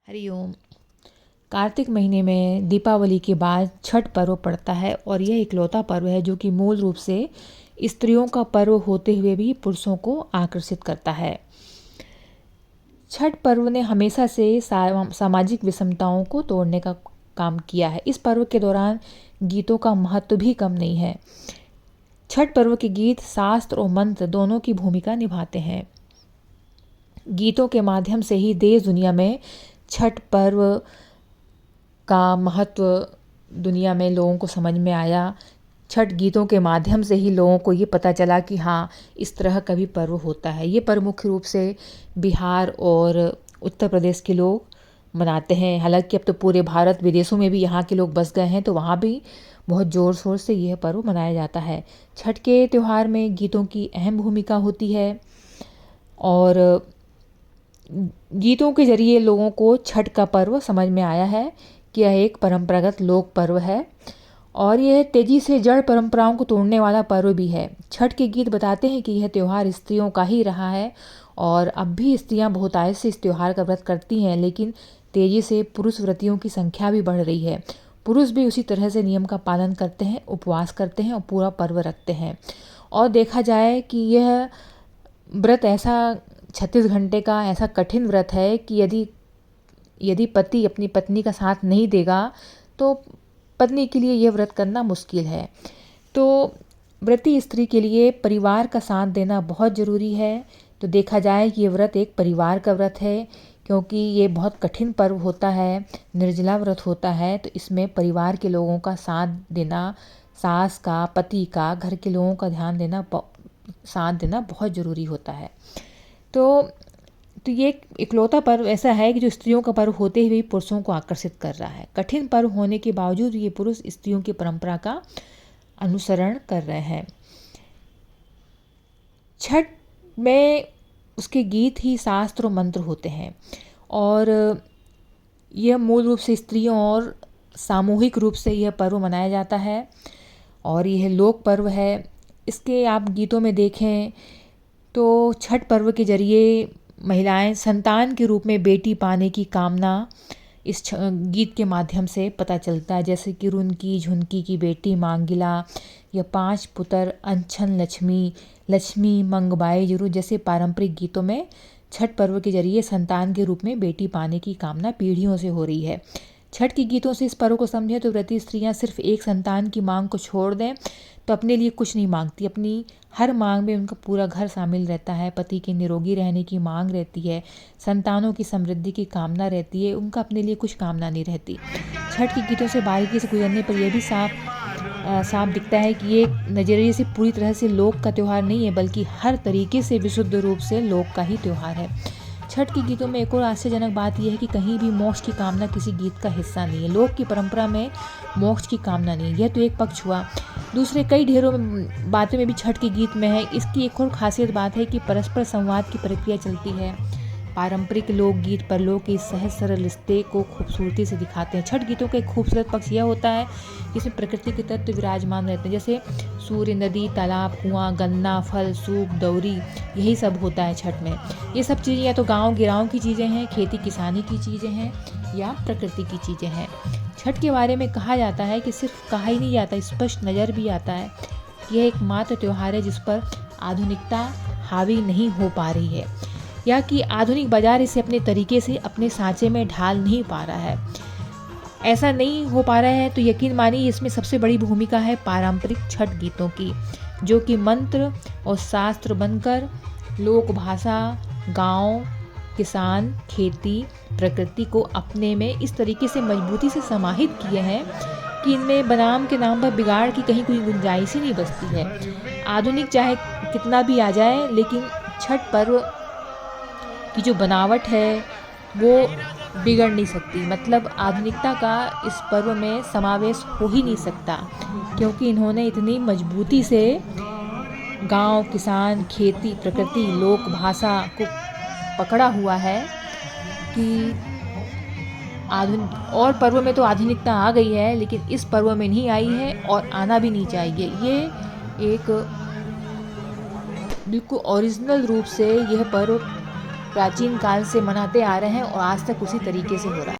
हरिओम। कार्तिक महीने में दीपावली के बाद छठ पर्व पड़ता है और यह इकलौता पर्व है जो कि मूल रूप से स्त्रियों का पर्व होते हुए भी पुरुषों को आकर्षित करता है। छठ पर्व ने हमेशा से सामाजिक विषमताओं को तोड़ने का काम किया है। इस पर्व के दौरान गीतों का महत्व भी कम नहीं है। छठ पर्व के गीत शास्त्र और मंत्र दोनों की भूमिका निभाते हैं। गीतों के माध्यम से ही देश दुनिया में छठ पर्व का महत्व दुनिया में लोगों को समझ में आया। छठ गीतों के माध्यम से ही लोगों को ये पता चला कि हाँ, इस तरह का भी पर्व होता है। ये पर्व मुख्य रूप से बिहार और उत्तर प्रदेश के लोग मनाते हैं। हालांकि अब तो पूरे भारत विदेशों में भी यहाँ के लोग बस गए हैं, तो वहाँ भी बहुत ज़ोर शोर से यह पर्व मनाया जाता है। छठ के त्यौहार में गीतों की अहम भूमिका होती है और गीतों के जरिए लोगों को छठ का पर्व समझ में आया है कि यह एक परंपरागत लोक पर्व है और यह तेजी से जड़ परंपराओं को तोड़ने वाला पर्व भी है। छठ के गीत बताते हैं कि यह त्यौहार स्त्रियों का ही रहा है और अब भी स्त्रियां बहुतायत से इस त्यौहार का व्रत करती हैं, लेकिन तेजी से पुरुष व्रतियों की संख्या भी बढ़ रही है। पुरुष भी उसी तरह से नियम का पालन करते हैं, उपवास करते हैं और पूरा पर्व रखते हैं। और देखा जाए कि यह व्रत ऐसा 36 घंटे का ऐसा कठिन व्रत है कि यदि पति अपनी पत्नी का साथ नहीं देगा तो पत्नी के लिए यह व्रत करना मुश्किल है। तो व्रती स्त्री के लिए परिवार का साथ देना बहुत ज़रूरी है। तो देखा जाए कि ये व्रत एक परिवार का व्रत है, क्योंकि ये बहुत कठिन पर्व होता है, निर्जला व्रत होता है। तो इसमें परिवार के लोगों का साथ देना, सास का, पति का, घर के लोगों का साथ देना बहुत ज़रूरी होता है। तो ये इकलौता पर्व ऐसा है कि जो स्त्रियों का पर्व होते हुए पुरुषों को आकर्षित कर रहा है। कठिन पर्व होने के बावजूद ये पुरुष स्त्रियों की परंपरा का अनुसरण कर रहे हैं। छठ में उसके गीत ही शास्त्र और मंत्र होते हैं और यह मूल रूप से स्त्रियों और सामूहिक रूप से यह पर्व मनाया जाता है और यह लोक पर्व है। इसके आप गीतों में देखें तो छठ पर्व के जरिए महिलाएं संतान के रूप में बेटी पाने की कामना इस गीत के माध्यम से पता चलता है। जैसे कि रुनकी झुनकी की बेटी मांगिला या 5 पुत्र अनछन लक्ष्मी, लक्ष्मी मंगबाई जरूर जैसे पारंपरिक गीतों में छठ पर्व के जरिए संतान के रूप में बेटी पाने की कामना पीढ़ियों से हो रही है। छठ के गीतों से इस पर्व को समझें तो व्रती स्त्रियां सिर्फ एक संतान की मांग को छोड़ दें तो अपने लिए कुछ नहीं मांगती। अपनी हर मांग में उनका पूरा घर शामिल रहता है। पति के निरोगी रहने की मांग रहती है, संतानों की समृद्धि की कामना रहती है, उनका अपने लिए कुछ कामना नहीं रहती। छठ के गीतों से बारीकी से गुजरने पर यह भी साफ दिखता है कि ये नज़रिए से पूरी तरह से लोक का त्यौहार नहीं है, बल्कि हर तरीके से विशुद्ध रूप से लोक का ही त्यौहार है। छठ के गीतों में एक और आश्चर्यजनक बात यह है कि कहीं भी मोक्ष की कामना किसी गीत का हिस्सा नहीं है। लोक की परंपरा में मोक्ष की कामना नहीं है। यह तो एक पक्ष हुआ। दूसरे कई ढेरों बातों में भी छठ के गीत में है। इसकी एक और खासियत बात है कि परस्पर संवाद की प्रक्रिया चलती है। पारंपरिक लोकगीत परलोक के सहज सरल रिश्ते को खूबसूरती से दिखाते हैं। छठ गीतों का एक खूबसूरत पक्ष यह होता है जिसमें प्रकृति के तत्व विराजमान रहते हैं, जैसे सूर्य, नदी, तालाब, कुआं, गन्ना, फल, सूप, दौरी, यही सब होता है छठ में। ये सब चीज़ें या तो गाँव गिराव की चीज़ें हैं, खेती किसानी की चीज़ें हैं या प्रकृति की चीज़ें हैं। छठ के बारे में कहा जाता है कि सिर्फ कहा ही नहीं जाता, स्पष्ट नज़र भी आता है। यह एकमात्र त्यौहार है जिस पर आधुनिकता हावी नहीं हो पा रही है या कि आधुनिक बाजार इसे अपने तरीके से अपने सांचे में ढाल नहीं पा रहा है। ऐसा नहीं हो पा रहा है तो यकीन मानिए इसमें सबसे बड़ी भूमिका है पारंपरिक छठ गीतों की, जो कि मंत्र और शास्त्र बनकर लोक भाषा, गांव, किसान, खेती, प्रकृति को अपने में इस तरीके से मजबूती से समाहित किए हैं कि इनमें बनाम के नाम पर बिगाड़ की कहीं कोई गुंजाइश ही नहीं बचती है। आधुनिक चाहे कितना भी आ जाए, लेकिन छठ पर्व की जो बनावट है वो बिगड़ नहीं सकती। मतलब आधुनिकता का इस पर्व में समावेश हो ही नहीं सकता, क्योंकि इन्होंने इतनी मजबूती से गांव, किसान, खेती, प्रकृति, लोक भाषा को पकड़ा हुआ है कि और पर्व में तो आधुनिकता आ गई है, लेकिन इस पर्व में नहीं आई है और आना भी नहीं चाहिए। ये एक बिल्कुल ओरिजिनल रूप से यह पर्व प्राचीन काल से मनाते आ रहे हैं और आज तक उसी तरीके से हो रहा है।